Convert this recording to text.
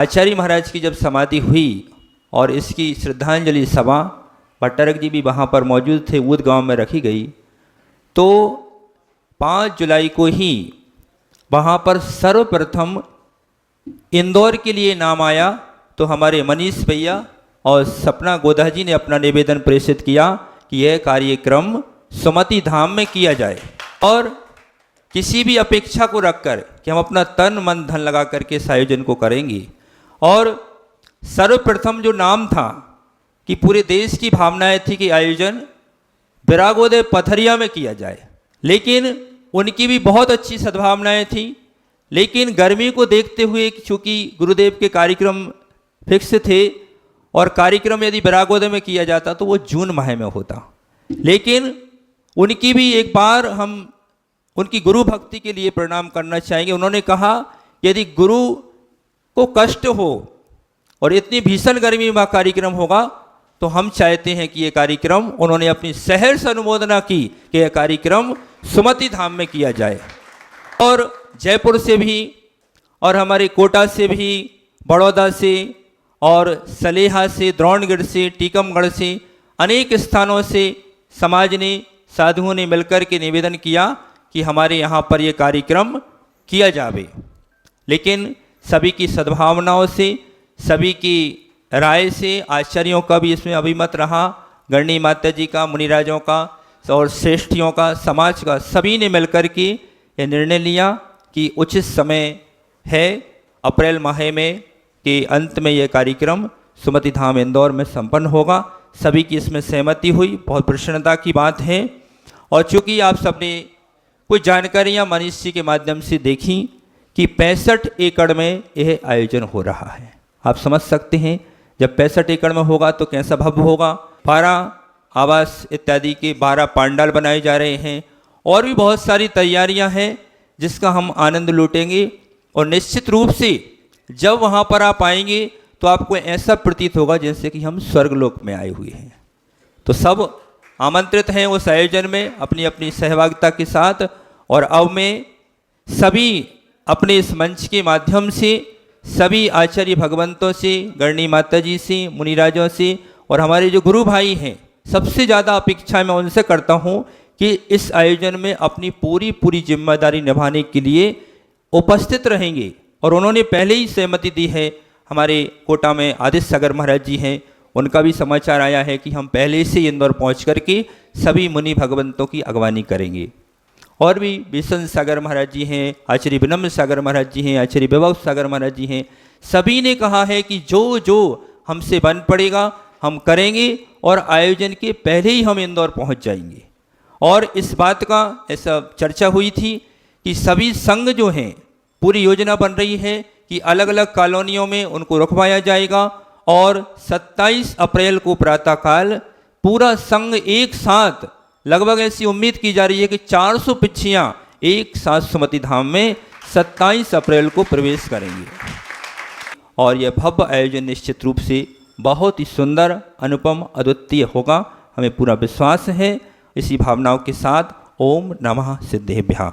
आचार्य महाराज की जब समाधि हुई और इसकी श्रद्धांजलि सभा भट्टारक जी भी वहाँ पर मौजूद थे, ऊद गांव में रखी गई, तो 5 जुलाई को ही वहाँ पर सर्वप्रथम इंदौर के लिए नाम आया। तो हमारे मनीष भैया और सपना गोदा जी ने अपना निवेदन प्रेषित किया कि यह कार्यक्रम सुमति धाम में किया जाए और किसी भी अपेक्षा को रखकर कि हम अपना तन मन धन लगा करके इस आयोजन को करेंगे। और सर्वप्रथम जो नाम था कि पूरे देश की भावनाएं थी कि आयोजन विरागोदय पथरिया में किया जाए, लेकिन उनकी भी बहुत अच्छी सद्भावनाएं थी। लेकिन गर्मी को देखते हुए चूँकि गुरुदेव के कार्यक्रम फिक्स थे और कार्यक्रम यदि विरागोदय में किया जाता तो वो जून माह में होता, लेकिन उनकी भी एक बार हम उनकी गुरु भक्ति के लिए प्रणाम करना चाहेंगे। उन्होंने कहा यदि गुरु को कष्ट हो और इतनी भीषण गर्मी में कार्यक्रम होगा तो हम चाहते हैं कि ये कार्यक्रम, उन्होंने अपनी शहर से अनुमोदना की कि यह कार्यक्रम सुमति धाम में किया जाए। और जयपुर से भी और हमारे कोटा से भी, बड़ौदा से और सलेहा से, द्रोणगढ़ से, टीकमगढ़ से, अनेक स्थानों से समाज ने, साधुओं ने मिलकर के निवेदन किया कि हमारे यहाँ पर ये कार्यक्रम किया जावे। लेकिन सभी की सद्भावनाओं से, सभी की राय से, आचार्यों का भी इसमें अभिमत रहा, गणनी माता जी का, मुनिराजों का और श्रेष्ठियों का, समाज का, सभी ने मिलकर के यह निर्णय लिया कि उचित समय है अप्रैल माह में के अंत में यह कार्यक्रम सुमति धाम इंदौर में संपन्न होगा। सभी की इसमें सहमति हुई, बहुत प्रसन्नता की बात है। और चूँकि आप सबने कुछ जानकारियाँ मनीष जी के माध्यम से देखी कि 65 एकड़ में यह आयोजन हो रहा है। आप समझ सकते हैं जब 65 एकड़ में होगा तो कैसा भव्य होगा। 12 आवास इत्यादि के 12 पांडाल बनाए जा रहे हैं और भी बहुत सारी तैयारियां हैं जिसका हम आनंद लूटेंगे। और निश्चित रूप से जब वहां पर आप आएंगे तो आपको ऐसा प्रतीत होगा जैसे कि हम स्वर्गलोक में आए हुए हैं। तो सब आमंत्रित हैं उस आयोजन में अपनी अपनी सहभागिता के साथ। और अब मैं सभी अपने इस मंच के माध्यम से सभी आचार्य भगवंतों से, गणनी माता जी से, मुनिराजों से और हमारे जो गुरु भाई हैं, सबसे ज़्यादा अपेक्षा मैं उनसे करता हूँ कि इस आयोजन में अपनी पूरी जिम्मेदारी निभाने के लिए उपस्थित रहेंगे। और उन्होंने पहले ही सहमति दी है। हमारे कोटा में आदित्य सागर महाराज जी हैं, उनका भी समाचार आया है कि हम पहले से इंदौर पहुँच करके सभी मुनि भगवंतों की अगवानी करेंगे। और भी बिशन सागर महाराज जी हैं, आचार्य विनम्र सागर महाराज जी हैं, आचार्य विभव सागर महाराज जी हैं। सभी ने कहा है कि जो जो हमसे बन पड़ेगा हम करेंगे और आयोजन के पहले ही हम इंदौर पहुंच जाएंगे। और इस बात का ऐसा चर्चा हुई थी कि सभी संघ जो हैं, पूरी योजना बन रही है कि अलग अलग कॉलोनियों में उनको रखवाया जाएगा और 27 अप्रैल को प्रातःकाल पूरा संघ एक साथ, लगभग ऐसी उम्मीद की जा रही है कि 400 पिच्छियाँ एक साथ सुमति धाम में 27 अप्रैल को प्रवेश करेंगे। और यह भव्य आयोजन निश्चित रूप से बहुत ही सुंदर, अनुपम, अद्वितीय होगा, हमें पूरा विश्वास है। इसी भावनाओं के साथ ओम नमः सिद्धेभ्यः।